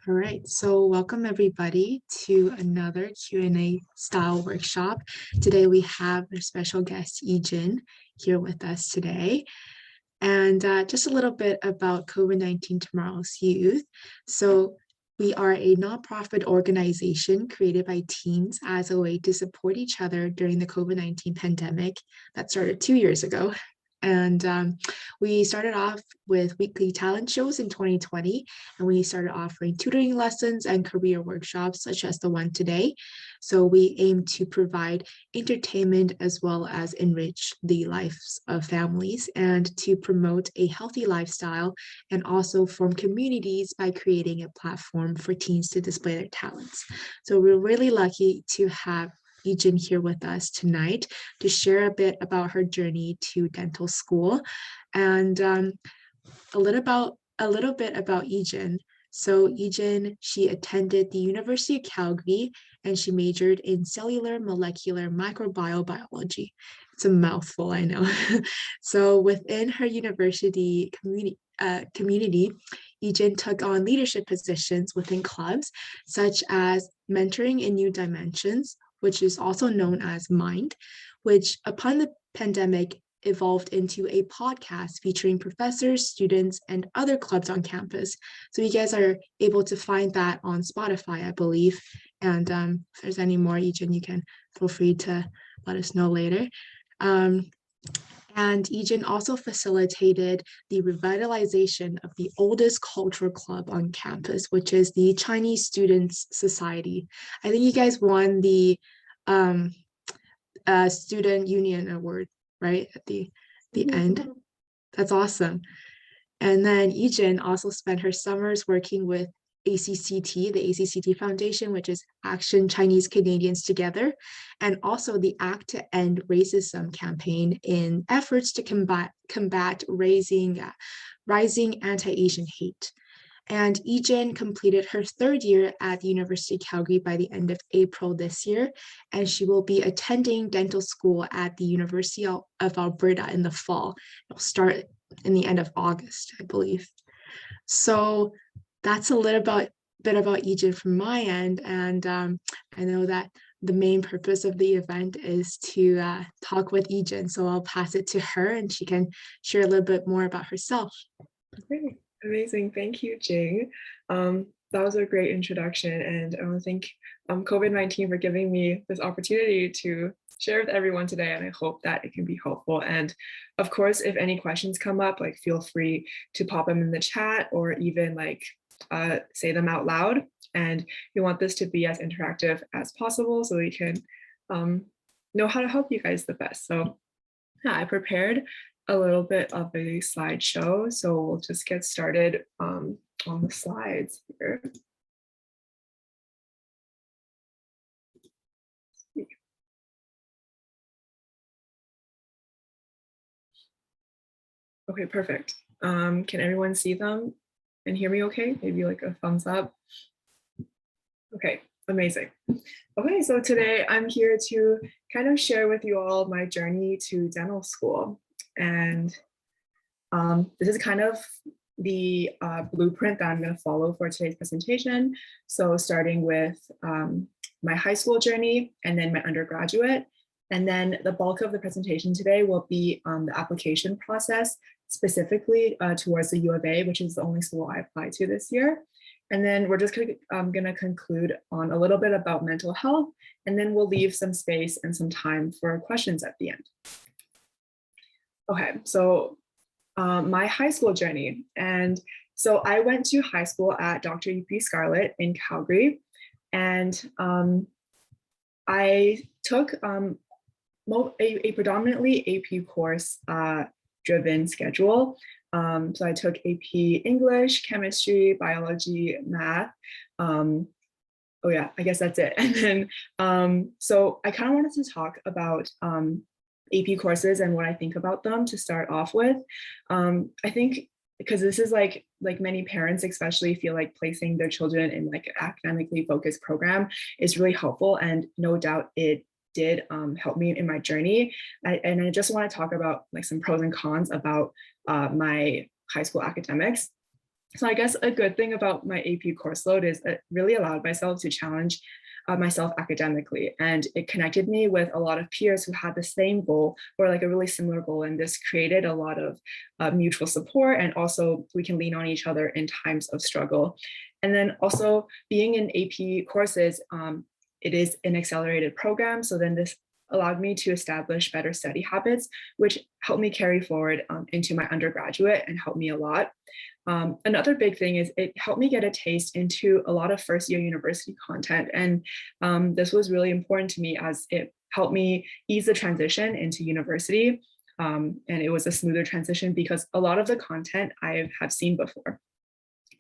All right, so welcome everybody to another Q&A style workshop. Today we have our special guest Yijun here with us today. And just a little bit about COVID-19 Tomorrow's Youth. So we are a nonprofit organization created by teens as a way to support each other during the COVID-19 pandemic that started 2 years ago. And we started off with weekly talent shows in 2020, and we started offering tutoring lessons and career workshops such as the one today. So we aim to provide entertainment as well as enrich the lives of families and to promote a healthy lifestyle and also form communities by creating a platform for teens to display their talents. So we're really lucky to have Yijun here with us tonight to share a bit about her journey to dental school and a little bit about Yijun. So Yijun, she attended the University of Calgary and she majored in cellular molecular microbial biology. It's a mouthful, I know. So within her university community, Yijun took on leadership positions within clubs such as Mentoring in New Dimensions, which is also known as Mind, which upon the pandemic evolved into a podcast featuring professors, students, and other clubs on campus. So you guys are able to find that on Spotify, I believe. And if there's any more, Yijun, you can feel free to let us know later. And Yijun also facilitated the revitalization of the oldest cultural club on campus, which is the Chinese Students Society. I think you guys won the Student Union Award, right? At the end. That's awesome. And then Yijun also spent her summers working with ACCT, the ACCT Foundation, which is Action Chinese Canadians Together, and also the ACT to End Racism campaign in efforts to combat rising anti-Asian hate. And Yijun completed her third year at the University of Calgary by the end of April this year, and she will be attending dental school at the University of Alberta in the fall. It'll start in the end of August, I believe. So that's a little bit about Yijun from my end, and I know that the main purpose of the event is to talk with Yijun, so I'll pass it to her and she can share a little bit more about herself. Great. Amazing. Thank you, Jing. That was a great introduction, and I want to thank COVID-19 for giving me this opportunity to share with everyone today, and I hope that it can be helpful. And of course, if any questions come up, like feel free to pop them in the chat or even like say them out loud. And we want this to be as interactive as possible so we can know how to help you guys the best. So yeah, I prepared a little bit of a slideshow, so we'll just get started on the slides here. Okay, perfect. Can everyone see them and hear me okay? Maybe like a thumbs up. Okay, amazing. Okay, so today I'm here to kind of share with you all my journey to dental school. And this is kind of the blueprint that I'm going to follow for today's presentation. So starting with my high school journey and then my undergraduate. And then the bulk of the presentation today will be on the application process, specifically towards the U of A, which is the only school I applied to this year. And then we're just going to conclude on a little bit about mental health, and then we'll leave some space and some time for questions at the end. Okay, so my high school journey. And so I went to high school at Dr. UP Scarlett in Calgary, and I took a predominantly AP course driven schedule. So I took AP English, chemistry, biology, math. Oh yeah, I guess that's it. And then, so I kind of wanted to talk about AP courses and what I think about them to start off with. I think because this is like many parents especially feel like placing their children in like an academically focused program is really helpful, and no doubt it did help me in my journey. And I just want to talk about like some pros and cons about my high school academics. So I guess a good thing about my AP course load is it really allowed myself to challenge myself academically, and it connected me with a lot of peers who had the same goal or like a really similar goal, and this created a lot of mutual support, and also we can lean on each other in times of struggle. And then also being in AP courses, it is an accelerated program, so then this allowed me to establish better study habits, which helped me carry forward into my undergraduate and helped me a lot. Another big thing is it helped me get a taste into a lot of first year university content. And this was really important to me as it helped me ease the transition into university. And it was a smoother transition because a lot of the content I have seen before.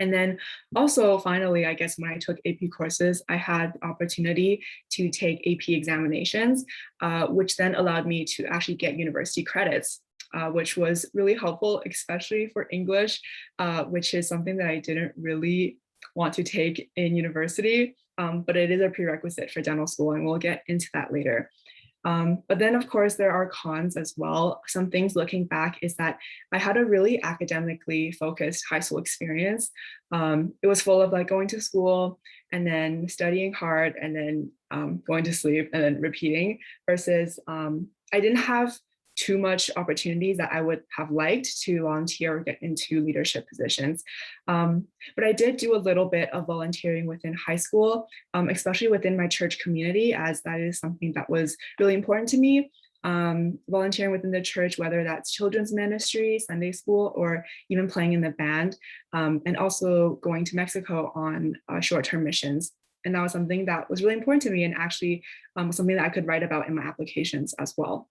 And then also, finally, I guess when I took AP courses, I had the opportunity to take AP examinations, which then allowed me to actually get university credits, which was really helpful, especially for English, which is something that I didn't really want to take in university, but it is a prerequisite for dental school, and we'll get into that later. But then, of course, there are cons as well. Some things looking back is that I had a really academically focused high school experience. It was full of like going to school and then studying hard and then going to sleep and then repeating, versus I didn't have too much opportunities that I would have liked to volunteer or get into leadership positions. But I did do a little bit of volunteering within high school, especially within my church community, as that is something that was really important to me. Volunteering within the church, whether that's children's ministry, Sunday school, or even playing in the band, and also going to Mexico on short-term missions. And that was something that was really important to me, and actually something that I could write about in my applications as well.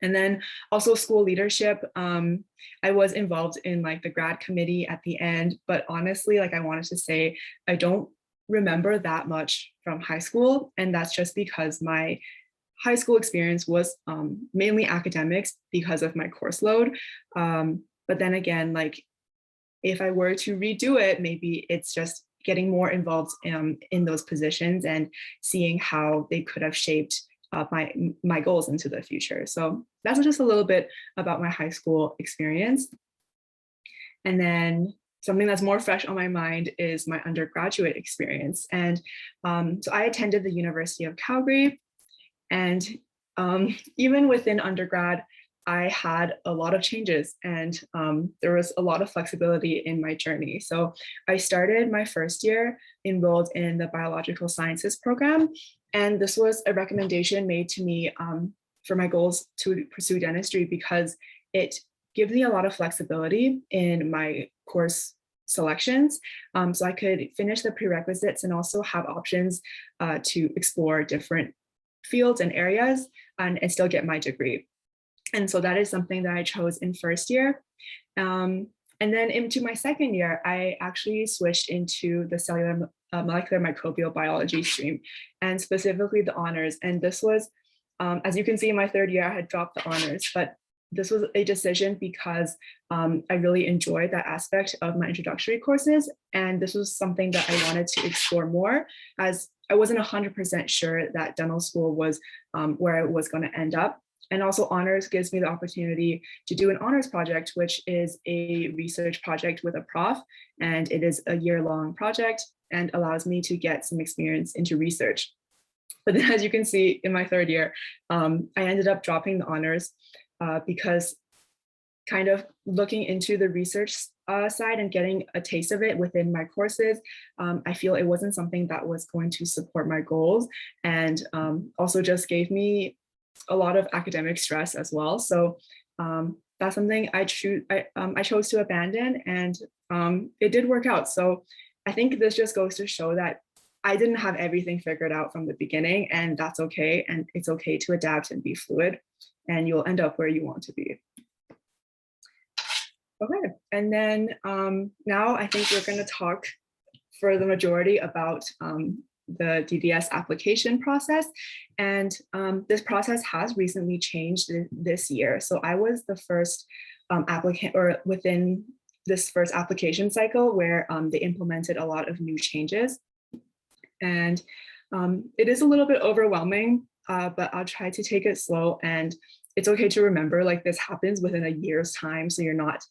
And then also school leadership. I was involved in like the grad committee at the end, but honestly, like I wanted to say, I don't remember that much from high school. And that's just because my high school experience was mainly academics because of my course load. But then again, like if I were to redo it, maybe it's just getting more involved in those positions and seeing how they could have shaped my goals into the future. So that's just a little bit about my high school experience. And then something that's more fresh on my mind is my undergraduate experience. And so I attended the University of Calgary, and even within undergrad, I had a lot of changes, and there was a lot of flexibility in my journey. So I started my first year enrolled in the biological sciences program. And this was a recommendation made to me for my goals to pursue dentistry, because it gives me a lot of flexibility in my course selections. So I could finish the prerequisites and also have options to explore different fields and areas and still get my degree. And so that is something that I chose in first year. And then into my second year, I actually switched into the cellular molecular microbial biology stream, and specifically the honors. And this was, as you can see in my third year, I had dropped the honors, but this was a decision because I really enjoyed that aspect of my introductory courses. And this was something that I wanted to explore more, as I wasn't 100% sure that dental school was where I was going to end up. And also honors gives me the opportunity to do an honors project, which is a research project with a prof. And it is a year-long project and allows me to get some experience into research. But then, as you can see in my third year, I ended up dropping the honors because kind of looking into the research side and getting a taste of it within my courses, I feel it wasn't something that was going to support my goals, and also just gave me a lot of academic stress as well. So that's something I chose to abandon, and it did work out. So I think this just goes to show that I didn't have everything figured out from the beginning, and that's okay. And it's okay to adapt and be fluid, and you'll end up where you want to be. Okay, and then now I think we're going to talk for the majority about the DDS application process. And this process has recently changed this year. So I was the first applicant, or within this first application cycle, where they implemented a lot of new changes. And it is a little bit overwhelming, but I'll try to take it slow. And it's okay to remember, like, this happens within a year's time, so you're not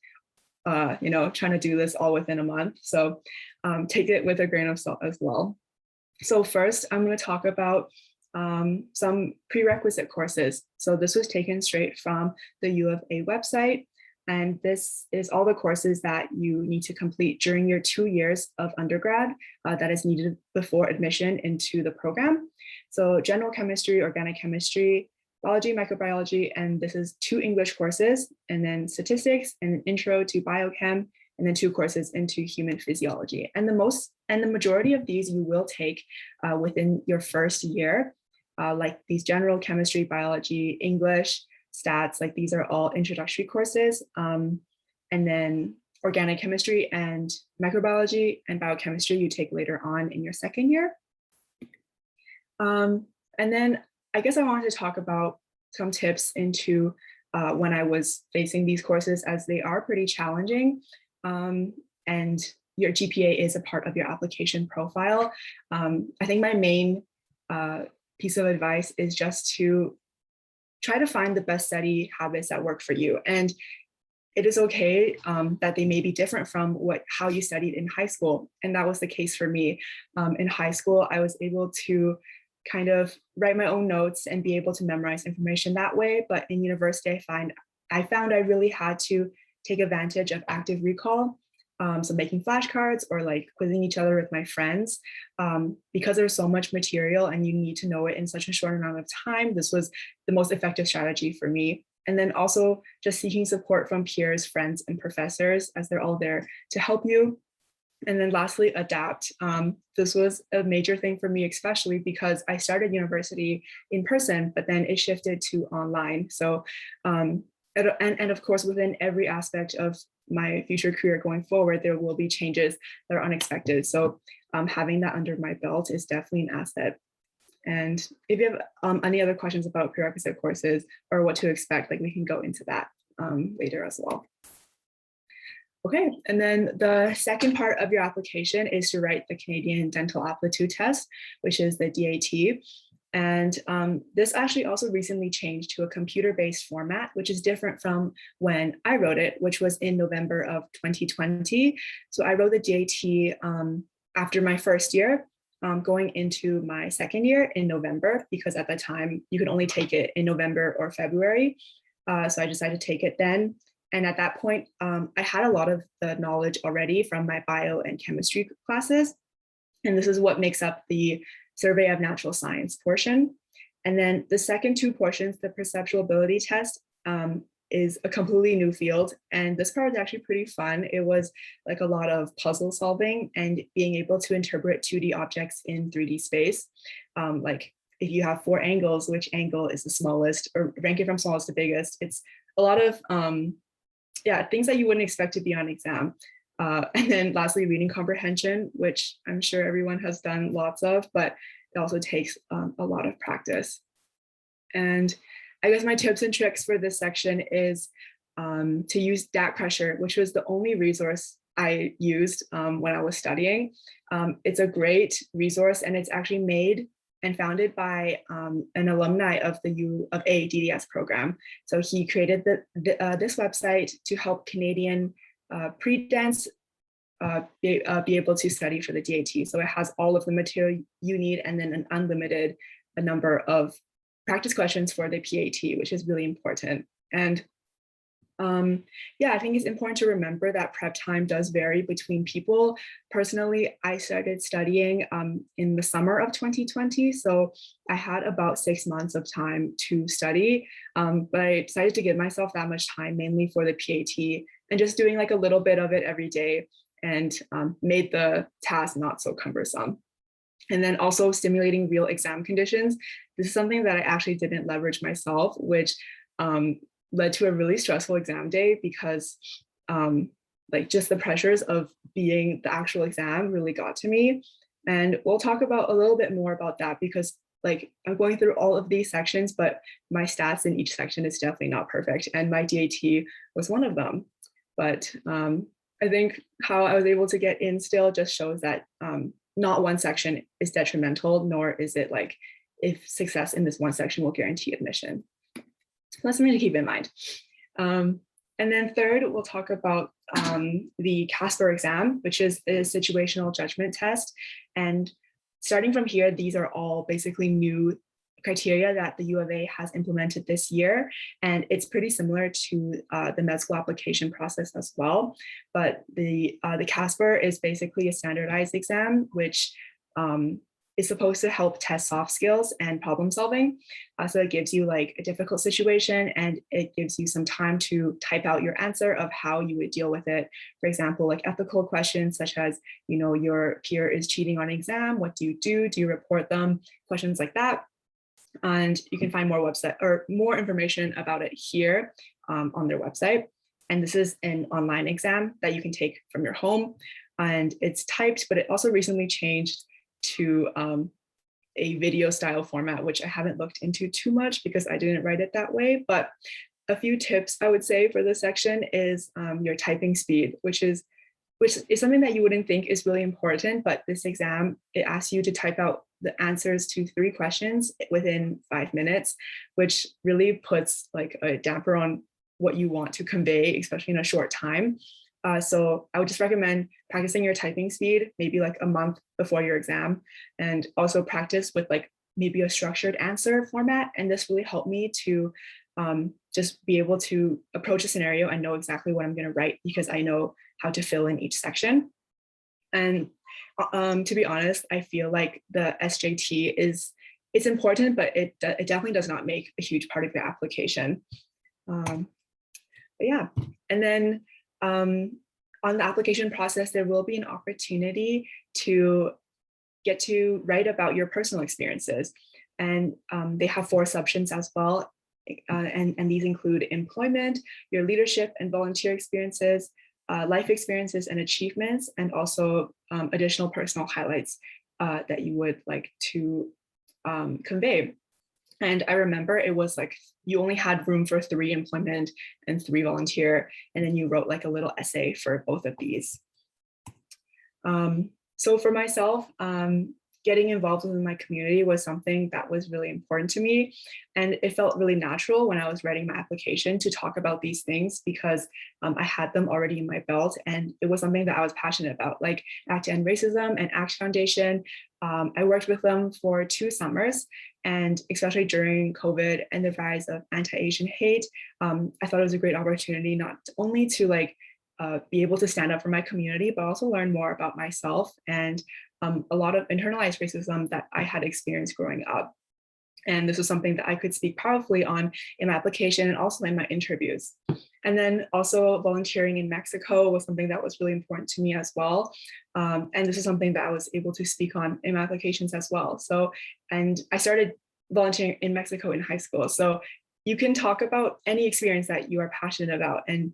trying to do this all within a month. So take it with a grain of salt as well. So first, I'm going to talk about some prerequisite courses. So this was taken straight from the U of A website. And this is all the courses that you need to complete during your 2 years of undergrad that is needed before admission into the program. So general chemistry, organic chemistry, biology, microbiology, and this is 2 English courses, and then statistics and an intro to biochem, and then 2 courses into human physiology. And the majority of these you will take within your first year, like these general chemistry, biology, English, stats, like these are all introductory courses. And then organic chemistry and microbiology and biochemistry you take later on in your second year. And then I guess I wanted to talk about some tips into when I was facing these courses, as they are pretty challenging. And your GPA is a part of your application profile. I think my main piece of advice is just to try to find the best study habits that work for you. And it is okay that they may be different from how you studied in high school. And that was the case for me. In high school, I was able to kind of write my own notes and be able to memorize information that way. But in university, I found I really had to take advantage of active recall. So making flashcards or like quizzing each other with my friends, because there's so much material and you need to know it in such a short amount of time. This was the most effective strategy for me. And then also just seeking support from peers, friends, and professors, as they're all there to help you. And then lastly, adapt. This was a major thing for me, especially because I started university in person, but then it shifted to online. So, and of course, within every aspect of my future career going forward, there will be changes that are unexpected. So having that under my belt is definitely an asset. And if you have any other questions about prerequisite courses or what to expect, like we can go into that later as well. Okay, and then the second part of your application is to write the Canadian Dental Aptitude Test, which is the DAT. And this actually also recently changed to a computer-based format, which is different from when I wrote it, which was in November of 2020. So I wrote the DAT after my first year, going into my second year in November, because at the time you could only take it in November or February. So I decided to take it then. And at that point, I had a lot of the knowledge already from my bio and chemistry classes. And this is what makes up the survey of natural science portion. And then the second 2 portions, the perceptual ability test, is a completely new field. And this part was actually pretty fun. It was like a lot of puzzle solving and being able to interpret 2D objects in 3D space. Like if you have 4 angles, which angle is the smallest, or ranking from smallest to biggest. It's a lot of things that you wouldn't expect to be on exam. And then lastly, reading comprehension, which I'm sure everyone has done lots of, but it also takes a lot of practice. And I guess my tips and tricks for this section is to use DAT Crusher, which was the only resource I used when I was studying. It's a great resource, and it's actually made and founded by an alumni of the U of A DDS program. So he created this website to help Canadian pre-dents be able to study for the DAT. So it has all of the material you need, and then an unlimited number of practice questions for the PAT, which is really important. And I think it's important to remember that prep time does vary between people. Personally, I started studying in the summer of 2020. So I had about 6 months of time to study, but I decided to give myself that much time mainly for the PAT and just doing like a little bit of it every day, and made the task not so cumbersome. And then also stimulating real exam conditions. This is something that I actually didn't leverage myself, which led to a really stressful exam day, because like just the pressures of being the actual exam really got to me. And we'll talk about a little bit more about that, because like I'm going through all of these sections, but my stats in each section is definitely not perfect. And my DAT was one of them. But I think how I was able to get in still just shows that not one section is detrimental, nor is it like if success in this one section will guarantee admission. So that's something to keep in mind. And then third, we'll talk about the CASPER exam, which is a situational judgment test. And starting from here, these are all basically new criteria that the U of A has implemented this year. And it's pretty similar to the med school application process as well. But the CASPER is basically a standardized exam, which is supposed to help test soft skills and problem solving. So it gives you like a difficult situation and it gives you some time to type out your answer of how you would deal with it. For example, like ethical questions such as, you know, your peer is cheating on an exam, what do you do? Do you report them? Questions like that. And you can find more information about it here on their website. And this is an online exam that you can take from your home. And it's typed, but it also recently changed to a video style format, which I haven't looked into too much because I didn't write it that way. But a few tips I would say for this section is your typing speed, which is something that you wouldn't think is really important, but this exam, it asks you to type out the answers to 3 questions within 5 minutes, which really puts like a damper on what you want to convey, especially in a short time. So I would just recommend practicing your typing speed, maybe like a month before your exam, and also practice with like maybe a structured answer format. And this really helped me to just be able to approach a scenario and know exactly what I'm going to write because I know how to fill in each section. And to be honest, I feel like the SJT it's important, but it definitely does not make a huge part of your application. But yeah, and then on the application process, there will be an opportunity to get to write about your personal experiences. And they have 4 sections as well. And these include employment, your leadership and volunteer experiences, life experiences and achievements, and also additional personal highlights that you would like to convey. And I remember it was like you only had room for 3 employment and 3 volunteer, and then you wrote like a little essay for both of these. So for myself, getting involved in my community was something that was really important to me. And it felt really natural when I was writing my application to talk about these things because I had them already in my belt and it was something that I was passionate about, like ACT to End Racism and ACT Foundation. I worked with them for 2 summers, and especially during COVID and the rise of anti-Asian hate, I thought it was a great opportunity not only to like be able to stand up for my community, but also learn more about myself and a lot of internalized racism that I had experienced growing up. And this was something that I could speak powerfully on in my application and also in my interviews. And then also volunteering in Mexico was something that was really important to me as well. And this is something that I was able to speak on in my applications as well. So, and I started volunteering in Mexico in high school. So you can talk about any experience that you are passionate about. And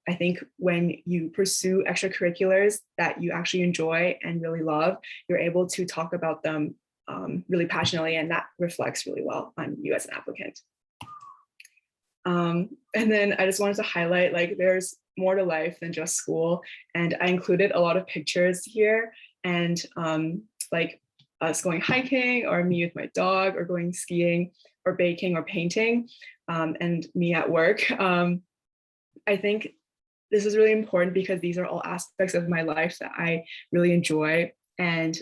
I think when you pursue extracurriculars that you actually enjoy and really love, you're able to talk about them really passionately, and that reflects really well on you as an applicant. And then I just wanted to highlight, like, there's more to life than just school. And I included a lot of pictures here, and like us going hiking, or me with my dog, or going skiing, or baking, or painting, and me at work. I think this is really important because these are all aspects of my life that I really enjoy, and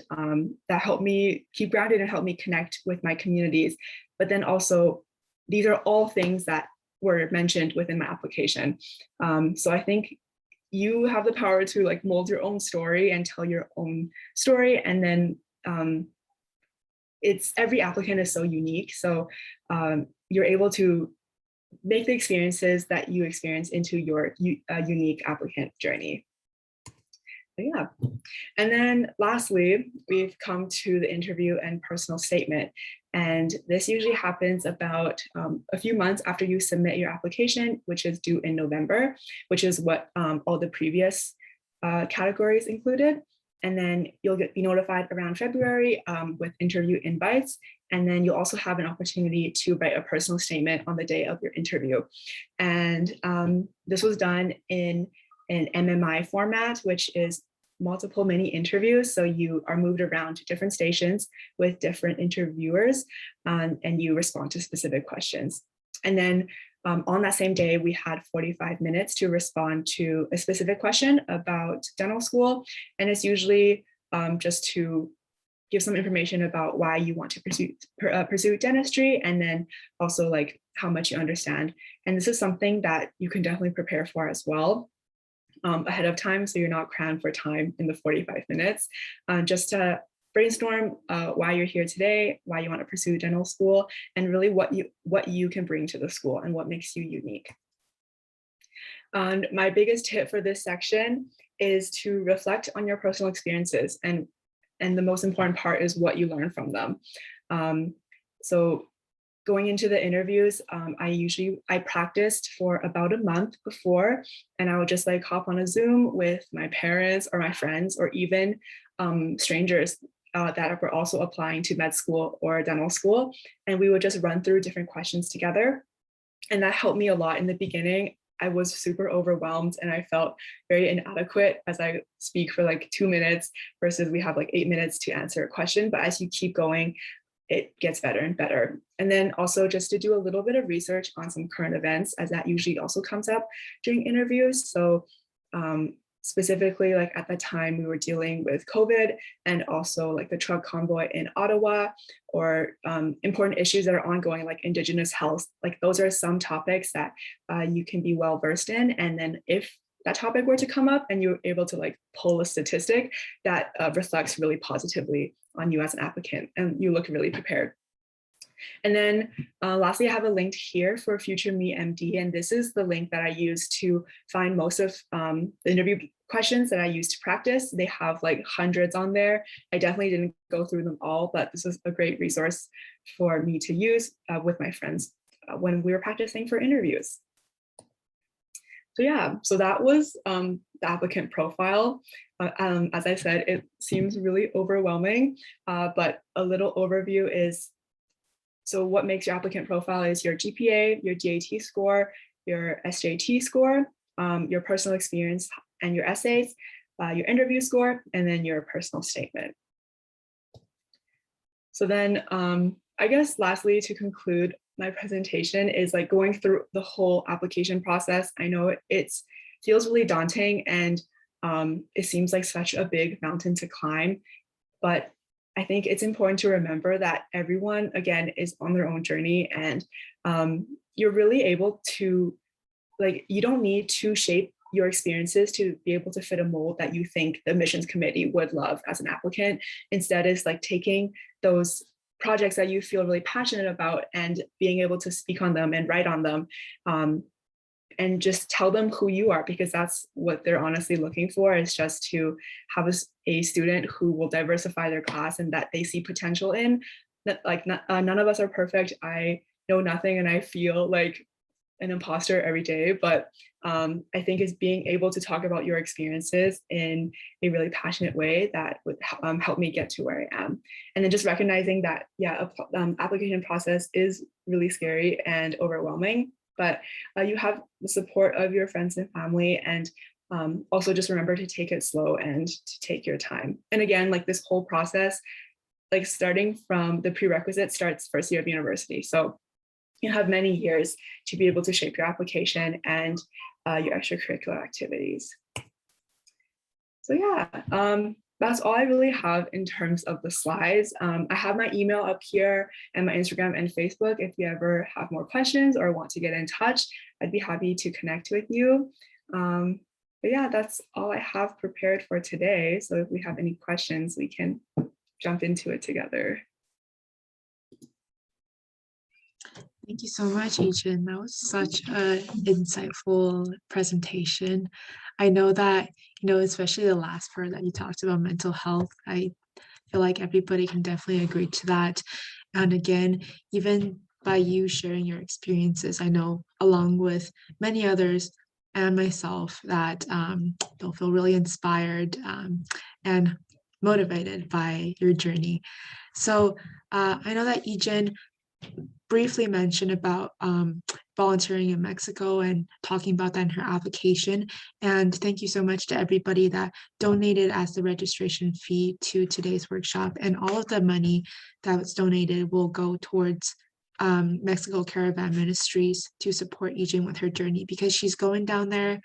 that help me keep grounded and help me connect with my communities. But then also, these are all things that were mentioned within my application. So I think you have the power to like mold your own story and tell your own story. And then every applicant is so unique. So you're able to make the experiences that you experience into your unique applicant journey. But yeah. And then lastly, we've come to the interview and personal statement. And this usually happens about a few months after you submit your application, which is due in November, which is what all the previous categories included. And then you'll be notified around February with interview invites. And then you'll also have an opportunity to write a personal statement on the day of your interview. And this was done in an MMI format, which is multiple mini interviews. So you are moved around to different stations with different interviewers, and you respond to specific questions. And then On that same day, we had 45 minutes to respond to a specific question about dental school. And it's usually just to give some information about why you want to pursue dentistry, and then also like how much you understand. And this is something that you can definitely prepare for as well ahead of time, so you're not crammed for time in the 45 minutes, just to brainstorm why you're here today, why you want to pursue dental school, and really what you can bring to the school and what makes you unique. And my biggest tip for this section is to reflect on your personal experiences, and the most important part is what you learn from them. So going into the interviews, I practiced for about a month before, and I would just like hop on a Zoom with my parents or my friends, or even strangers that were also applying to med school or dental school. And we would just run through different questions together. And that helped me a lot in the beginning. I was super overwhelmed and I felt very inadequate as I speak for like 2 minutes versus we have like 8 minutes to answer a question. But as you keep going, it gets better and better. And then also just to do a little bit of research on some current events, as that usually also comes up during interviews. So specifically, like at the time we were dealing with COVID, and also like the truck convoy in Ottawa, or important issues that are ongoing, like Indigenous health. Like those are some topics that you can be well versed in. And then if that topic were to come up and you're able to like pull a statistic that reflects really positively on you as an applicant, and you look really prepared. And then lastly, I have a link here for Future Me MD, and this is the link that I use to find most of the interview questions that I use to practice. They have like hundreds on there. I definitely didn't go through them all, but this is a great resource for me to use with my friends when we were practicing for interviews. So yeah, so that was the applicant profile. As I said, it seems really overwhelming, but a little overview is, so what makes your applicant profile is your GPA, your DAT score, your SJT score, your personal experience and your essays, your interview score, and then your personal statement. So then I guess lastly, to conclude my presentation, is like going through the whole application process. I know it feels really daunting, and it seems like such a big mountain to climb, but I think it's important to remember that everyone, again, is on their own journey, and you're really able to, like, you don't need to shape your experiences to be able to fit a mold that you think the admissions committee would love as an applicant. Instead, it's like taking those projects that you feel really passionate about and being able to speak on them and write on them, and just tell them who you are, because that's what they're honestly looking for, is just to have a student who will diversify their class and that they see potential in. That, like, none of us are perfect. I know nothing and I feel like an imposter every day, but I think is being able to talk about your experiences in a really passionate way that would help me get to where I am. And then just recognizing that, yeah, application process is really scary and overwhelming, but you have the support of your friends and family, and also just remember to take it slow and to take your time. And again, like this whole process, like starting from the prerequisite starts first year of university. So you have many years to be able to shape your application and your extracurricular activities. So yeah, that's all I really have in terms of the slides. I have my email up here and my Instagram and Facebook. If you ever have more questions or want to get in touch, I'd be happy to connect with you. But yeah, that's all I have prepared for today. So if we have any questions, we can jump into it together. Thank you so much, Yijun. That was such an insightful presentation. I know that, especially the last part that you talked about mental health, I feel like everybody can definitely agree to that. And again, even by you sharing your experiences, I know along with many others and myself that they'll feel really inspired and motivated by your journey. So I know that Yijun briefly mentioned about volunteering in Mexico and talking about that in her application. And thank you so much to everybody that donated as the registration fee to today's workshop. And all of the money that was donated will go towards Mexico Caravan Ministries to support Yijun with her journey, because she's going down there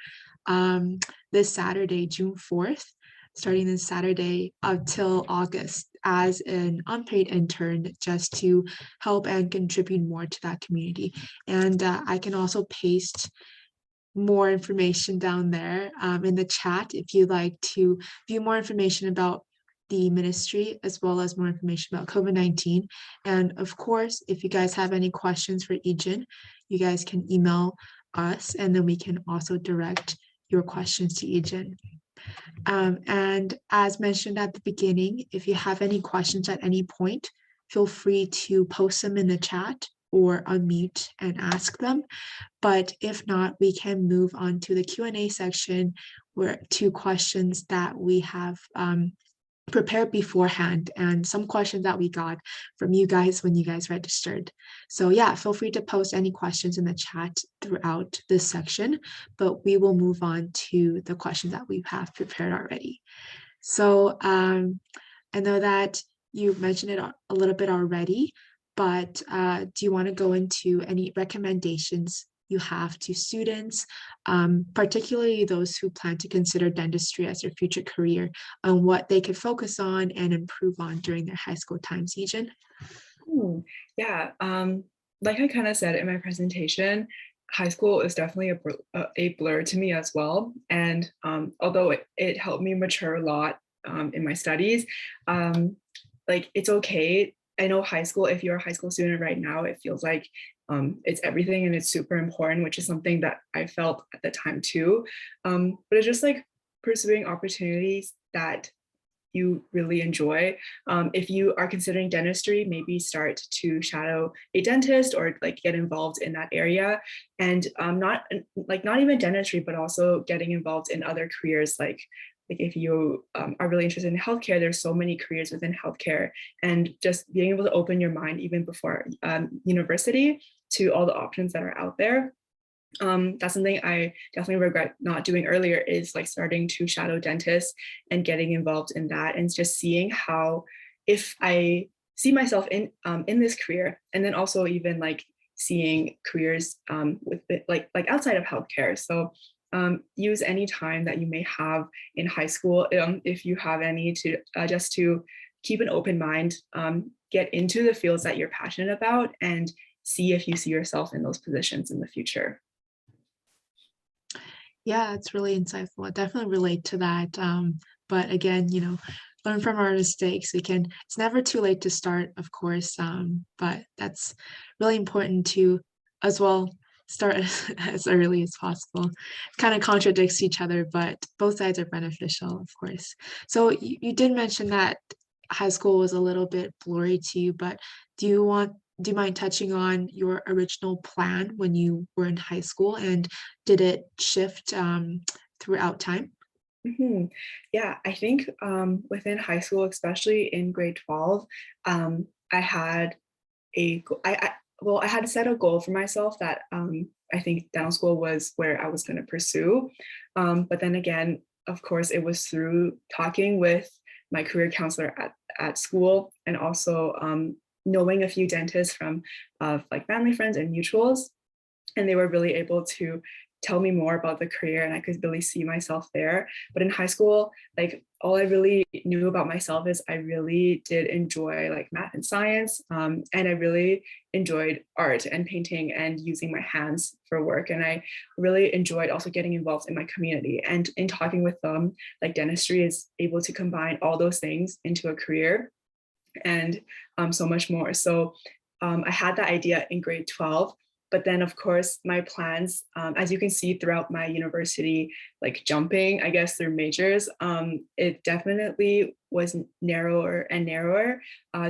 this Saturday, June 4th, starting this Saturday until August as an unpaid intern, just to help and contribute more to that community. And I can also paste more information down there in the chat if you'd like to view more information about the ministry, as well as more information about COVID-19. And of course, if you guys have any questions for Yijun, you guys can email us, and then we can also direct your questions to Yijun. And as mentioned at the beginning, if you have any questions at any point, feel free to post them in the chat or unmute and ask them. But if not, we can move on to the Q&A section, where two questions that we have prepared beforehand, and some questions that we got from you guys when you guys registered. So yeah, feel free to post any questions in the chat throughout this section, but we will move on to the questions that we have prepared already. So I know that you mentioned it a little bit already, but do you want to go into any recommendations you have to students, particularly those who plan to consider dentistry as their future career, on what they could focus on and improve on during their high school times, Yijun? Yeah, like I kind of said in my presentation, high school is definitely a blur to me as well. And although it helped me mature a lot in my studies, like it's okay. I know high school, if you're a high school student right now, it feels like it's everything and it's super important, which is something that I felt at the time too. But it's just like pursuing opportunities that you really enjoy. If you are considering dentistry, maybe start to shadow a dentist or like get involved in that area. And not even dentistry, but also getting involved in other careers, like if you are really interested in healthcare, there's so many careers within healthcare, and just being able to open your mind even before university to all the options that are out there. That's something I definitely regret not doing earlier, is like starting to shadow dentists and getting involved in that, and just seeing how, if I see myself in this career, and then also even like seeing careers with it, like outside of healthcare. So use any time that you may have in high school, if you have any, to just to keep an open mind, get into the fields that you're passionate about, and see if you see yourself in those positions in the future. Yeah, it's really insightful. I definitely relate to that. But again, learn from our mistakes. It's never too late to start, of course, but that's really important to as well start as early as possible. It kind of contradicts each other, but both sides are beneficial, of course. So you did mention that high school was a little bit blurry to you, but do you mind touching on your original plan when you were in high school, and did it shift throughout time? Mm-hmm. Yeah, I think within high school, especially in grade 12, I had I had set a goal for myself that I think dental school was where I was going to pursue. But then again, of course, it was through talking with my career counselor at school, and also knowing a few dentists from like family friends and mutuals. And they were really able to tell me more about the career, and I could really see myself there. But in high school, like all I really knew about myself is I really did enjoy like math and science, and I really enjoyed art and painting and using my hands for work. And I really enjoyed also getting involved in my community, and in talking with them, like dentistry is able to combine all those things into a career, and so much more. So I had that idea in grade 12. But then, of course, my plans, as you can see throughout my university, like jumping, I guess, through majors, it definitely was narrower and narrower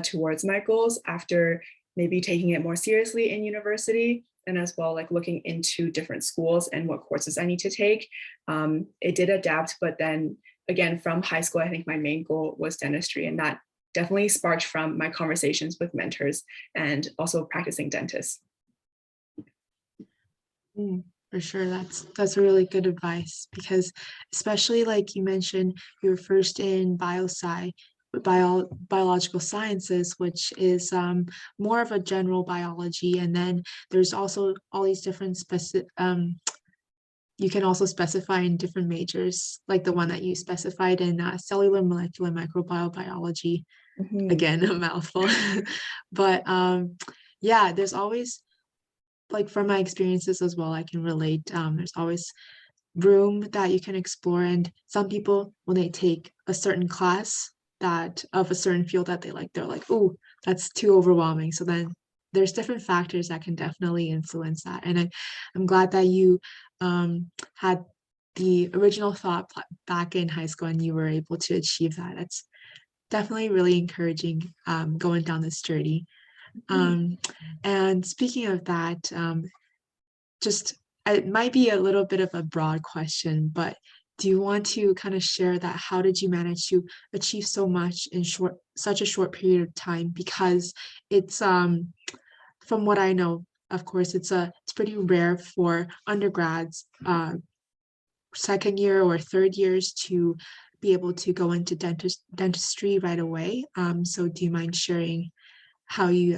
towards my goals after maybe taking it more seriously in university, and as well, like looking into different schools and what courses I need to take. It did adapt, but then again, from high school, I think my main goal was dentistry, and that definitely sparked from my conversations with mentors and also practicing dentists. For sure, that's really good advice, because especially like you mentioned, you were first in biosci, biological sciences, which is more of a general biology. And then there's also all these different you can also specify in different majors, like the one that you specified in cellular molecular microbial biology. Mhm. Again, a mouthful. But yeah, there's always, like from my experiences as well, I can relate. There's always room that you can explore. And some people, when they take a certain class that of a certain field that they like, they're like, oh, that's too overwhelming. So then there's different factors that can definitely influence that. And I'm glad that you had the original thought back in high school and you were able to achieve that. That's definitely really encouraging going down this journey. And speaking of that, just it might be a little bit of a broad question, but do you want to kind of share that? How did you manage to achieve so much in such a short period of time? Because it's from what I know, of course, it's pretty rare for undergrads, second year or third years to be able to go into dentistry right away. So do you mind sharing how you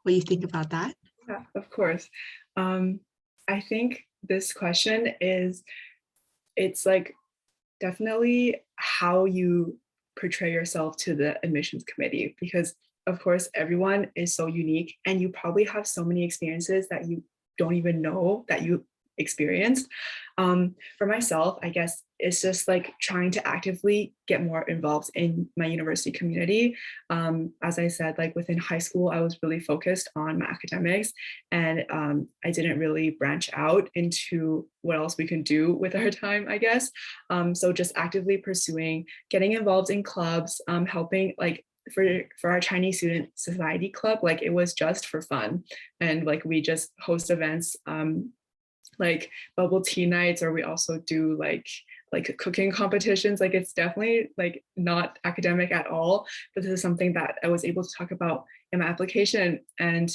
what you think about that? Yeah, of course. I think this question it's like definitely how you portray yourself to the admissions committee, because of course everyone is so unique and you probably have so many experiences that you don't even know that you experienced. For myself, I guess it's just like trying to actively get more involved in my university community. As I said, like within high school, I was really focused on my academics, and I didn't really branch out into what else we can do with our time, I guess. So just actively pursuing, getting involved in clubs, helping like for our Chinese student society club, like it was just for fun. And like we just host events, like bubble tea nights, or we also do like cooking competitions. Like it's definitely like not academic at all, but this is something that I was able to talk about in my application. And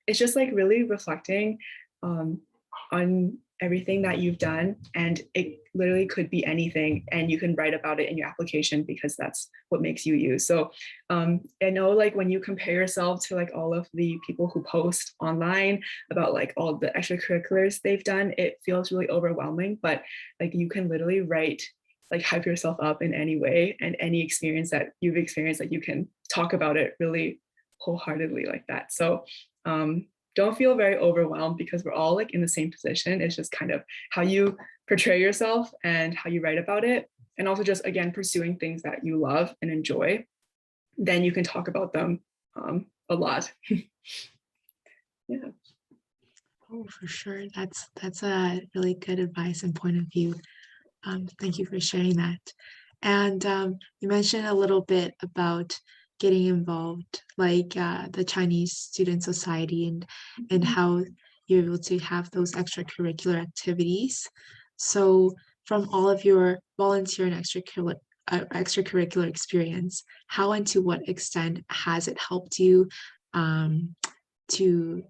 it's just like really reflecting on everything that you've done, and it literally could be anything, and you can write about it in your application because that's what makes you you. So I know like when you compare yourself to like all of the people who post online about like all the extracurriculars they've done, it feels really overwhelming, but like you can literally write, like hype yourself up in any way, and any experience that you've experienced, like you can talk about it really wholeheartedly like that. So don't feel very overwhelmed because we're all like in the same position. It's just kind of how you portray yourself and how you write about it. And also just, again, pursuing things that you love and enjoy. Then you can talk about them a lot. Yeah. Oh, for sure. That's a really good advice and point of view. Thank you for sharing that. And you mentioned a little bit about getting involved, like the Chinese Student Society, and how you're able to have those extracurricular activities. So, from all of your volunteer and extracurricular experience, how and to what extent has it helped you to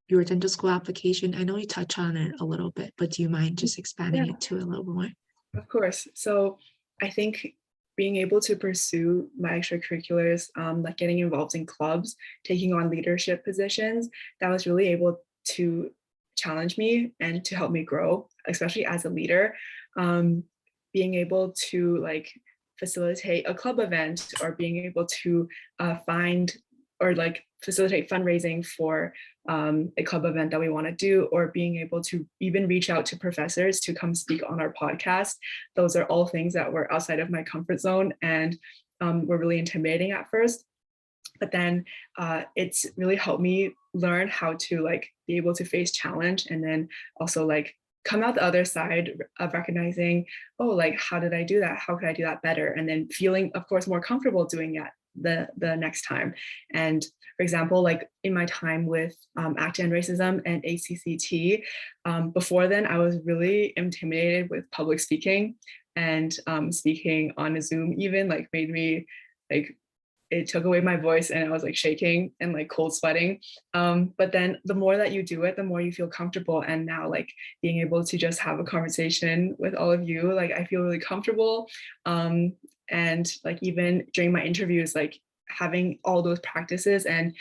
your dental school application? I know you touched on it a little bit, but do you mind just expanding Yeah. it to a little bit more? Of course. So I think being able to pursue my extracurriculars, like getting involved in clubs, taking on leadership positions, that was really able to challenge me and to help me grow, especially as a leader. Being able to like facilitate a club event, or being able to find or like facilitate fundraising for a club event that we want to do, or being able to even reach out to professors to come speak on our podcast. Those are all things that were outside of my comfort zone and were really intimidating at first. But then it's really helped me learn how to like be able to face challenge, and then also like come out the other side of recognizing, oh, like how did I do that? How could I do that better? And then feeling, of course, more comfortable doing it the next time. And for example, like in my time with ACT and Racism and ACCT, before then I was really intimidated with public speaking, and speaking on a Zoom even like made me like, it took away my voice and I was like shaking and like cold sweating. But then the more that you do it, the more you feel comfortable. And now like being able to just have a conversation with all of you, like I feel really comfortable. And like even during my interviews, like having all those practices and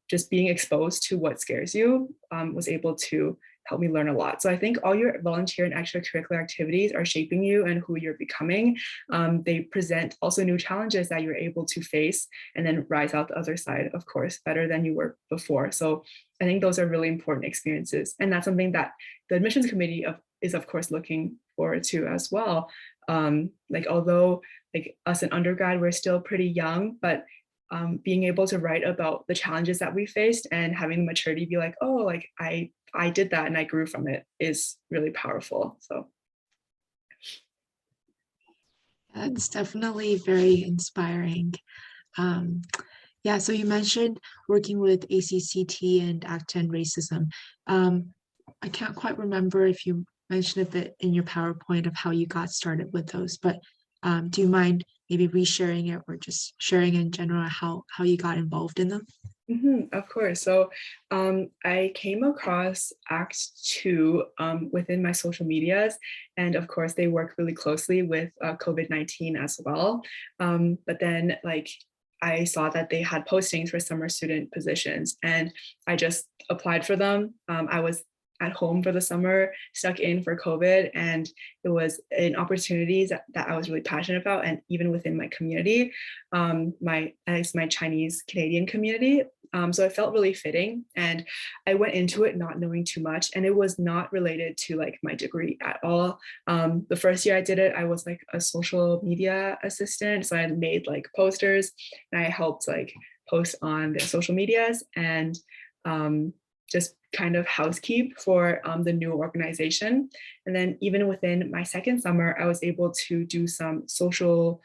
just being exposed to what scares you was able to help me learn a lot. So I think all your volunteer and extracurricular activities are shaping you and who you're becoming. They present also new challenges that you're able to face and then rise out the other side, of course, better than you were before. So I think those are really important experiences. And that's something that the admissions committee is of course looking forward to as well. Like although like us in undergrad, we're still pretty young, but being able to write about the challenges that we faced and having the maturity be like, oh, like I did that and I grew from it is really powerful. So That's definitely very inspiring. Um, yeah, so you mentioned working with ACCT and ACT and racism. I can't quite remember if you mentioned a bit in your PowerPoint of how you got started with those, but do you mind maybe resharing it or just sharing in general how you got involved in them? of course. So I came across ACT2 within my social medias. And of course, they work really closely with COVID-19 as well. But then like I saw that they had postings for summer student positions and I just applied for them. I was at home for the summer, stuck in for COVID, and it was an opportunity that I was really passionate about. And even within my community, my Chinese Canadian community. So it felt really fitting. And I went into it not knowing too much. And it was not related to like my degree at all. The first year I did it, I was like a social media assistant. So I made like posters and I helped like post on their social medias and just kind of housekeep for the new organization. And then even within my second summer, I was able to do some social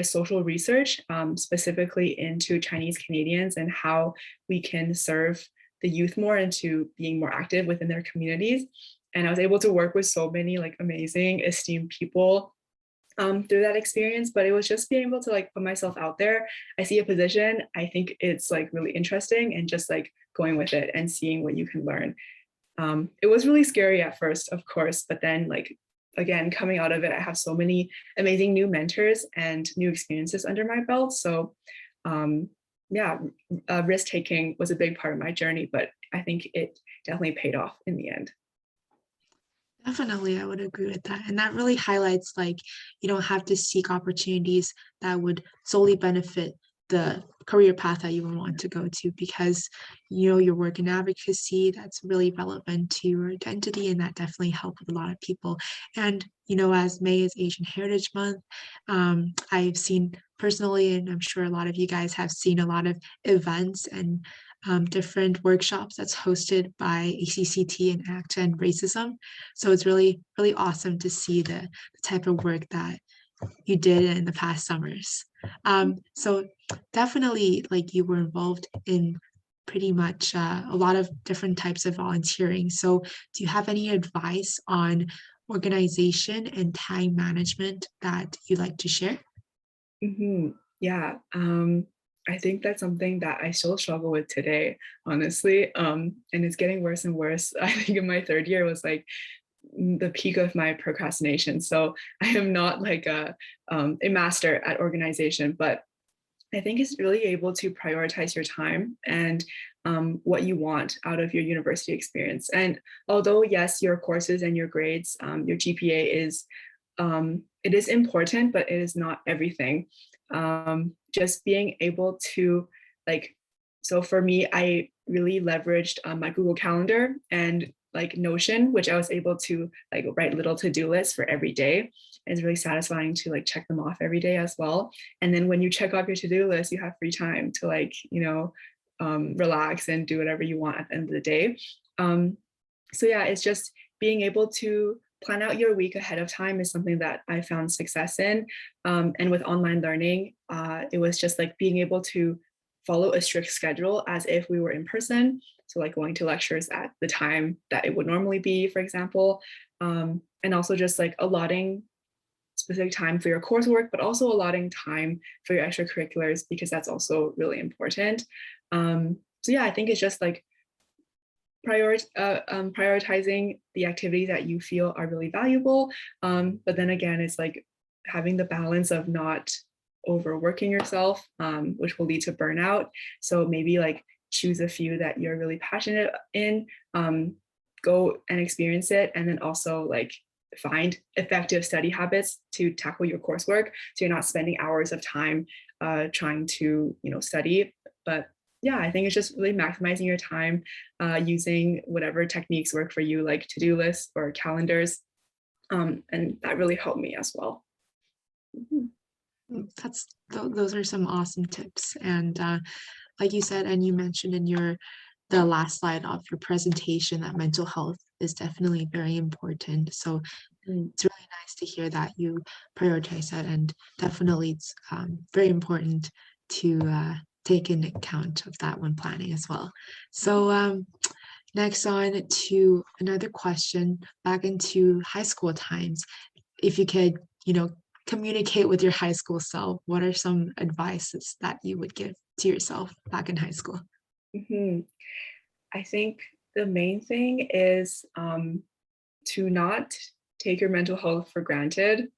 social research, specifically into Chinese Canadians and how we can serve the youth more into being more active within their communities. And I was able to work with so many like amazing, esteemed people through that experience, but it was just being able to like put myself out there. I see a position, I think it's like really interesting and just like going with it and seeing what you can learn. It was really scary at first, of course, but then like again, coming out of it, I have so many amazing new mentors and new experiences under my belt. So risk taking was a big part of my journey, but I think it definitely paid off in the end. Definitely, I would agree with that. And that really highlights like you don't have to seek opportunities that would solely benefit the career path that you want to go to because your work in advocacy that's really relevant to your identity and that definitely helped with a lot of people. And as May is Asian Heritage Month, I've seen personally, and I'm sure a lot of you guys have seen a lot of events and different workshops that's hosted by ACCT and ACT and racism. So it's really, really awesome to see the type of work that you did in the past summers. So definitely like you were involved in pretty much a lot of different types of volunteering. So do you have any advice on organization and time management that you'd like to share? Yeah. I think that's something that I still struggle with today, honestly. And it's getting worse and worse. I think in my third year was like the peak of my procrastination. So I am not like a master at organization, but I think it's really able to prioritize your time and what you want out of your university experience. And although yes, your courses and your grades, your GPA is it is important, but it is not everything. Just being able to like, so for me, I really leveraged my Google Calendar and like Notion, which I was able to like write little to-do lists for every day. It's really satisfying to like check them off every day as well. And then when you check off your to-do list, you have free time to like, relax and do whatever you want at the end of the day. So yeah, it's just being able to plan out your week ahead of time is something that I found success in. And with online learning, it was just like being able to follow a strict schedule as if we were in person. So like going to lectures at the time that it would normally be, for example, and also just like allotting specific time for your coursework, but also allotting time for your extracurriculars because that's also really important. So yeah, I think it's just like prioritizing the activities that you feel are really valuable. But then again, it's like having the balance of not overworking yourself, which will lead to burnout. So maybe like choose a few that you're really passionate in, go and experience it, and then also like find effective study habits to tackle your coursework, so you're not spending hours of time trying to study. But yeah, I think it's just really maximizing your time, using whatever techniques work for you, like to-do lists or calendars, and that really helped me as well. Those are some awesome tips. And like you said, and you mentioned in the last slide of your presentation, that mental health is definitely very important. So it's really nice to hear that you prioritize that, and definitely it's very important to take into account of that when planning as well. So next on to another question, back into high school times. If you could, communicate with your high school self, what are some advices that you would give to yourself back in high school? I think the main thing is to not take your mental health for granted,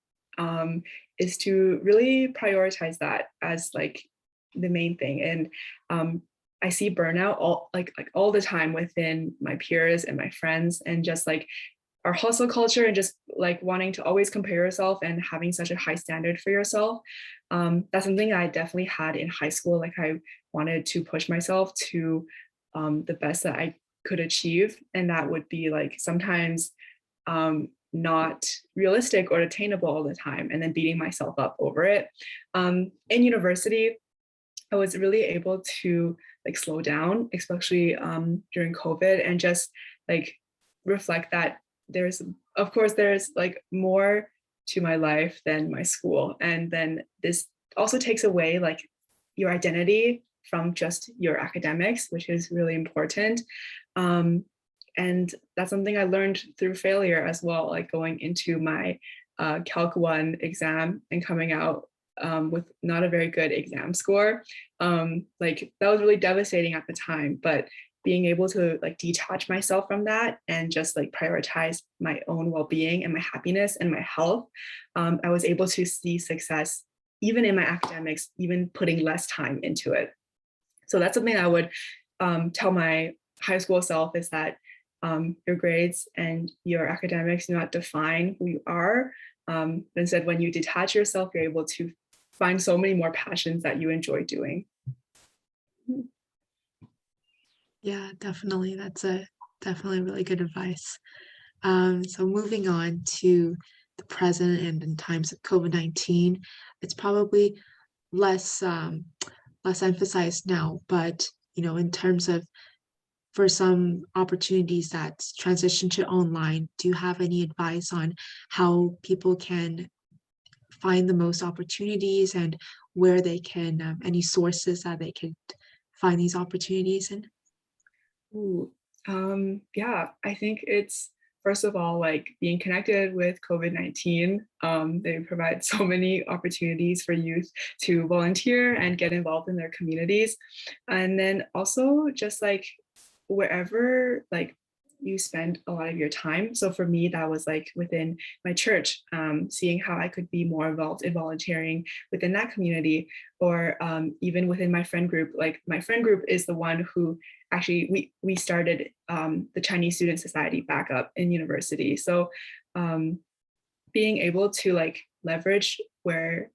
is to really prioritize that as like the main thing. And I see burnout all the time within my peers and my friends, and just like our hustle culture, and just like wanting to always compare yourself and having such a high standard for yourself. That's something I definitely had in high school. Like I wanted to push myself to the best that I could achieve, and that would be like sometimes not realistic or attainable all the time, and then beating myself up over it. In university, I was really able to like slow down, especially during COVID, and just like reflect that there's like more to my life than my school. And then this also takes away like your identity from just your academics, which is really important. And that's something I learned through failure as well, like going into my Calc 1 exam and coming out with not a very good exam score. Like that was really devastating at the time, but being able to like detach myself from that and just like prioritize my own well-being and my happiness and my health, I was able to see success even in my academics, even putting less time into it. So that's something I would tell my high school self, is that your grades and your academics do not define who you are. But instead, when you detach yourself, you're able to find so many more passions that you enjoy doing. Yeah, definitely. That's definitely really good advice. So moving on to the present and in times of COVID-19, it's probably less emphasized now, but in terms of for some opportunities that transition to online, do you have any advice on how people can find the most opportunities, and where they can, any sources that they could find these opportunities in? Ooh, yeah, I think it's first of all like being connected with COVID-19. They provide so many opportunities for youth to volunteer and get involved in their communities, and then also just like wherever like you spend a lot of your time. So for me, that was like within my church, seeing how I could be more involved in volunteering within that community, or even within my friend group. Like my friend group is the one who actually we started the Chinese Student Society back up in university. So being able to like leverage where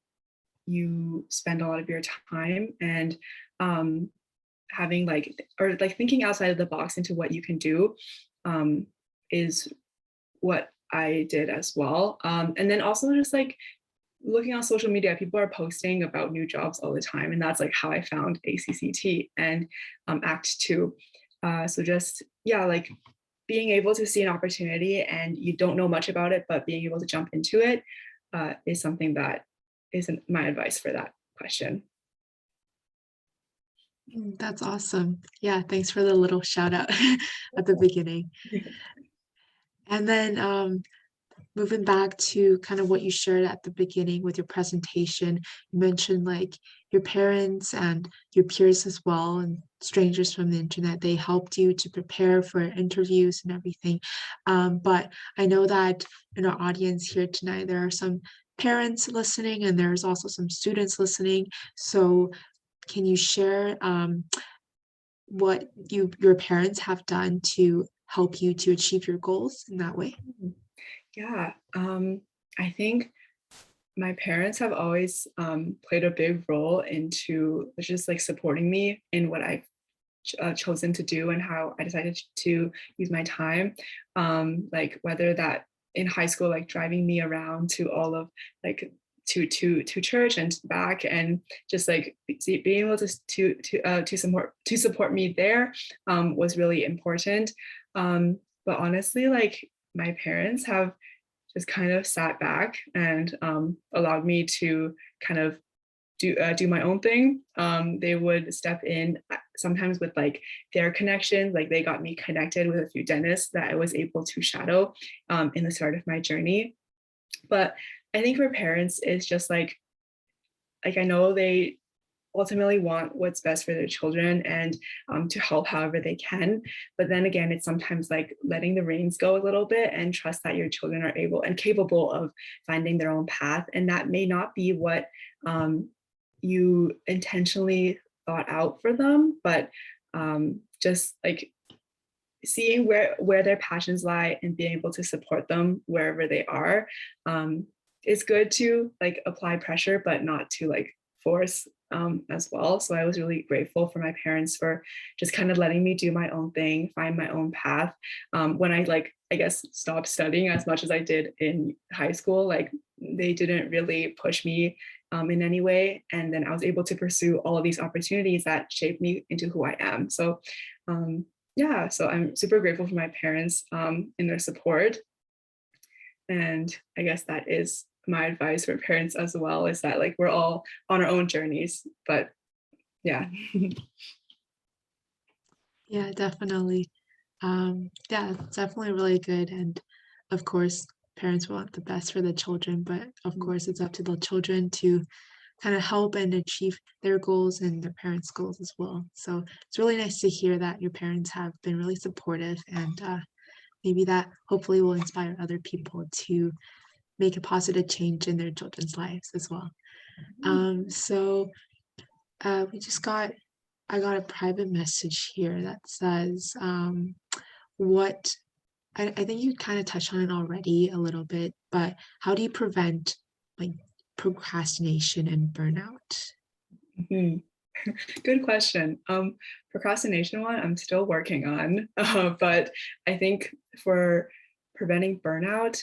you spend a lot of your time, and having like, or like thinking outside of the box into what you can do, is what I did as well. And then also just like looking on social media, people are posting about new jobs all the time. And that's like how I found ACCT and ACT2. So just, yeah, like being able to see an opportunity and you don't know much about it, but being able to jump into it is something that isn't my advice for that question. That's awesome. Yeah, thanks for the little shout out at the beginning. And then moving back to kind of what you shared at the beginning with your presentation, you mentioned like your parents and your peers as well, and strangers from the internet, they helped you to prepare for interviews and everything. But I know that in our audience here tonight, there are some parents listening and there's also some students listening. So can you share what your parents have done to help you to achieve your goals in that way? Yeah, I think my parents have always played a big role into just like supporting me in what I've chosen to do and how I decided to use my time. Like whether that in high school, like driving me around to all of like to church and back, and just like being able to support me there was really important. But honestly, like my parents have just kind of sat back and allowed me to kind of do my own thing. They would step in sometimes with like their connections, like they got me connected with a few dentists that I was able to shadow in the start of my journey. But I think for parents, it's just like I know they ultimately want what's best for their children and to help however they can. But then again, it's sometimes like letting the reins go a little bit and trust that your children are able and capable of finding their own path. And that may not be what you intentionally thought out for them, but just like seeing where their passions lie and being able to support them wherever they are. It's good to like apply pressure, but not to like force as well. So I was really grateful for my parents for just kind of letting me do my own thing, find my own path. When I like, I guess, stopped studying as much as I did in high school, like they didn't really push me in any way. And then I was able to pursue all of these opportunities that shaped me into who I am. So yeah, so I'm super grateful for my parents in their support. And I guess that is my advice for parents as well, is that like we're all on our own journeys, but yeah. Yeah, definitely. Yeah, it's definitely really good. And of course, parents want the best for the children, but of course, it's up to the children to kind of help and achieve their goals and their parents' goals as well. So it's really nice to hear that your parents have been really supportive, and maybe that hopefully will inspire other people to make a positive change in their children's lives as well. So we just got I got a private message here that says, what I think you kind of touched on it already a little bit, but how do you prevent like procrastination and burnout? Mhm. Good question. Procrastination one, I'm still working on, but I think for preventing burnout,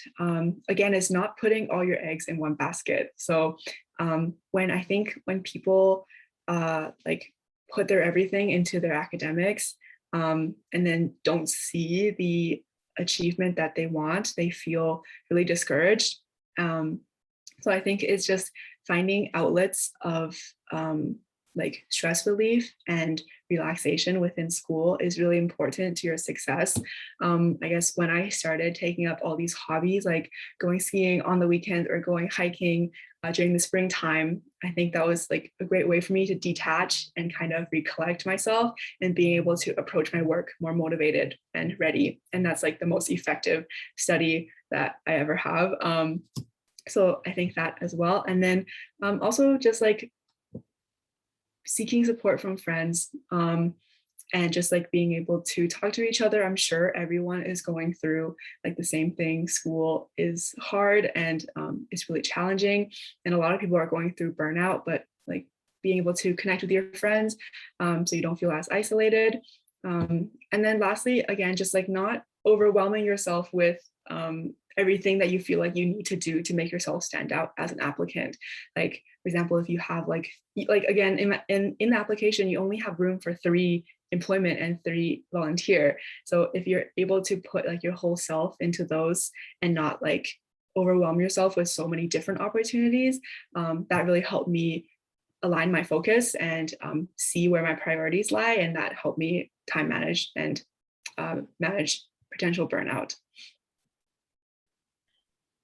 again, it's not putting all your eggs in one basket. So when people like put their everything into their academics and then don't see the achievement that they want, they feel really discouraged. So I think it's just finding outlets of like stress relief and relaxation within school is really important to your success. I guess when I started taking up all these hobbies, like going skiing on the weekends or going hiking during the springtime, I think that was like a great way for me to detach and kind of recollect myself and being able to approach my work more motivated and ready. And that's like the most effective study that I ever have. So I think that as well. And then also just like seeking support from friends and just like being able to talk to each other. I'm sure everyone is going through like the same thing. School is hard and it's really challenging. And a lot of people are going through burnout, but like being able to connect with your friends so you don't feel as isolated. And then lastly, again, just like not overwhelming yourself with everything that you feel like you need to do to make yourself stand out as an applicant. Like, for example, if you have like again, in the application, you only have room for 3 employment and 3 volunteer. So if you're able to put like your whole self into those and not like overwhelm yourself with so many different opportunities, that really helped me align my focus and see where my priorities lie. And that helped me time manage and manage potential burnout.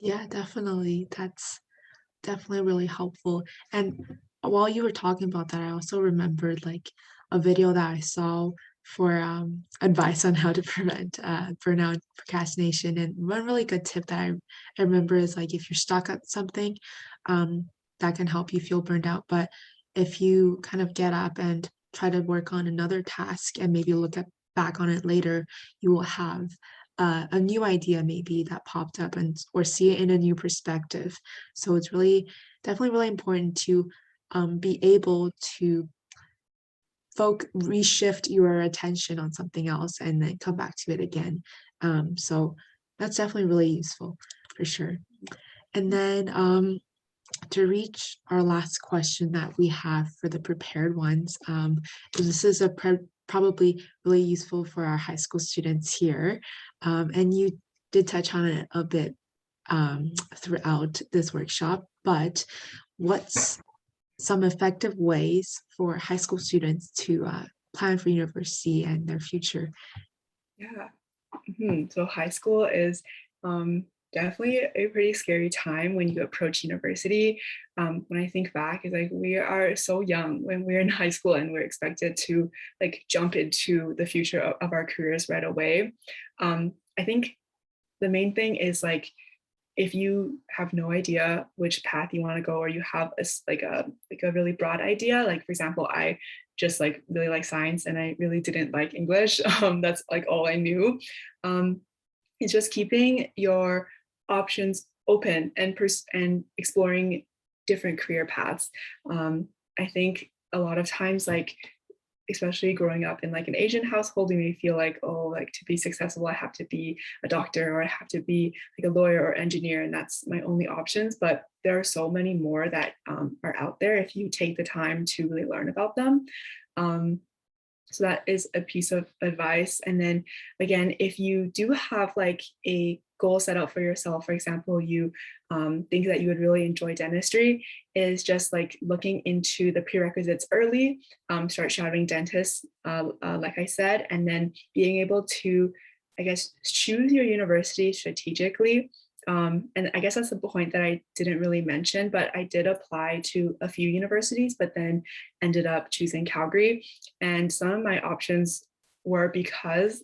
Yeah, definitely. That's definitely really helpful. And while you were talking about that, I also remembered like a video that I saw advice on how to prevent burnout, procrastination. And one really good tip that I remember is like if you're stuck at something, that can help you feel burned out. But if you kind of get up and try to work on another task and maybe back on it later, you will have a new idea maybe that popped up or see it in a new perspective. So it's definitely really important to be able to reshift your attention on something else and then come back to it again. So that's definitely really useful for sure. And then to reach our last question that we have for the prepared ones, this is probably really useful for our high school students here. And you did touch on it a bit throughout this workshop, but what's some effective ways for high school students to plan for university and their future? Yeah. So high school is definitely a pretty scary time when you approach university. When I think back, it's like we are so young when we're in high school and we're expected to like jump into the future of our careers right away. I think the main thing is like if you have no idea which path you want to go, or you have a really broad idea, like for example, I just like really like science and I really didn't like English. That's like all I knew. It's just keeping your options open and exploring different career paths. I think a lot of times, like especially growing up in like an Asian household, you may feel like, oh, like to be successful, I have to be a doctor or I have to be like a lawyer or engineer, and that's my only options. But there are so many more that are out there if you take the time to really learn about them. So that is a piece of advice. And then again, if you do have like a goal set out for yourself, for example, you think that you would really enjoy dentistry, is just like looking into the prerequisites early, start shadowing dentists, like I said, and then being able to, I guess, choose your university strategically. And I guess that's the point that I didn't really mention, but I did apply to a few universities, but then ended up choosing Calgary. And some of my options were because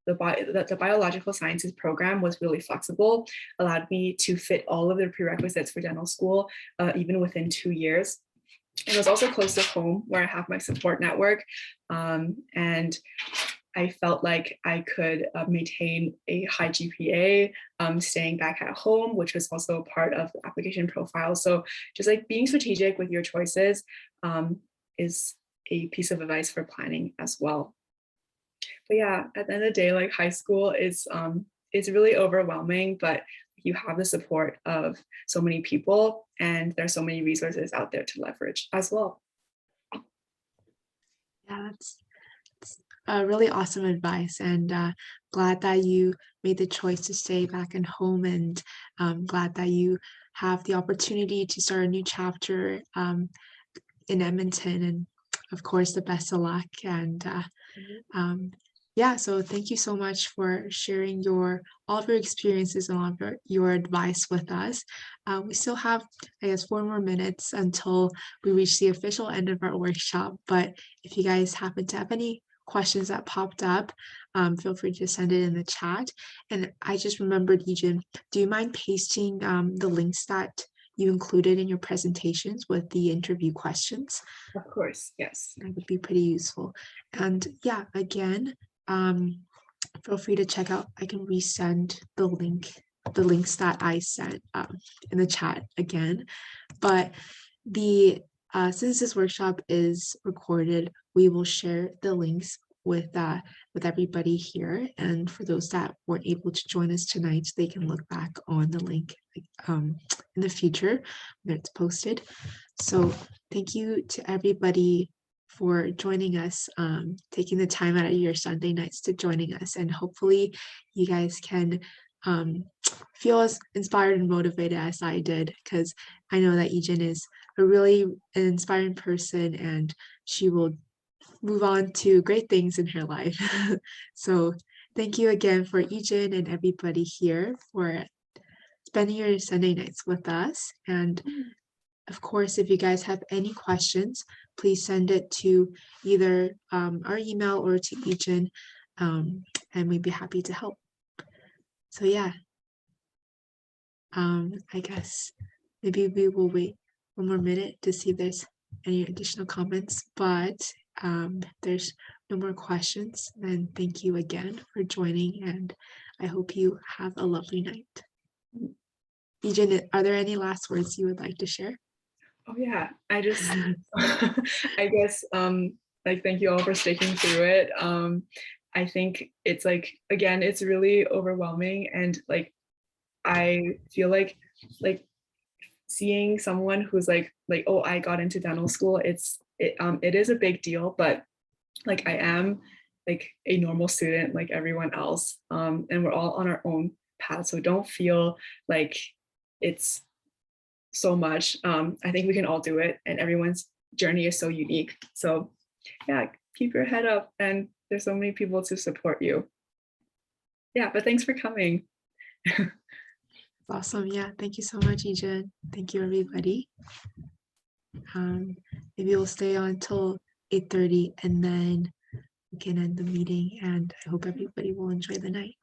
the biological sciences program was really flexible, allowed me to fit all of the prerequisites for dental school, even within 2 years. It was also close to home where I have my support network. And I felt like I could maintain a high GPA, staying back at home, which was also part of the application profile. So just like being strategic with your choices is a piece of advice for planning as well. But yeah, at the end of the day, like high school is really overwhelming, but you have the support of so many people and there's so many resources out there to leverage as well. Yeah, that's really awesome advice, and glad that you made the choice to stay back at home, and glad that you have the opportunity to start a new chapter in Edmonton, and of course the best of luck. And yeah, so thank you so much for sharing all of your experiences and all of your advice with us. We still have, I guess, 4 more minutes until we reach the official end of our workshop, but if you guys happen to have any questions that popped up, feel free to send it in the chat. And I just remembered, Yijun, do you mind pasting the links that you included in your presentations with the interview questions? Of course, yes. That would be pretty useful. And yeah, again, feel free to check out, I can resend the links that I sent in the chat again. But since this workshop is recorded, we will share the links with everybody here. And for those that weren't able to join us tonight, they can look back on the link in the future when it's posted. So thank you to everybody for joining us, taking the time out of your Sunday nights to joining us. And hopefully you guys can feel as inspired and motivated as I did, because I know that Yijun is an inspiring person and she will move on to great things in her life. So thank you again for Yijun and everybody here for spending your Sunday nights with us. And of course, if you guys have any questions, please send it to either our email or to Yijun, and we'd be happy to help. So yeah, I guess maybe we will wait one more minute to see if there's any additional comments, but if there's no more questions, then thank you again for joining, and I hope you have a lovely night. Yijun, are there any last words you would like to share? Oh yeah, I just I guess like thank you all for sticking through it. I think it's like, again, it's really overwhelming, and like I feel like seeing someone who's like oh, I got into dental school, it is a big deal, but like I am like a normal student like everyone else, and we're all on our own path, so don't feel like it's so much. I think we can all do it, and everyone's journey is so unique. So yeah, keep your head up, and there's so many people to support you. Yeah, but thanks for coming. Awesome. Yeah, thank you so much, Yijun. Thank you, everybody. Maybe we'll stay on till 8:30 and then we can end the meeting, and I hope everybody will enjoy the night.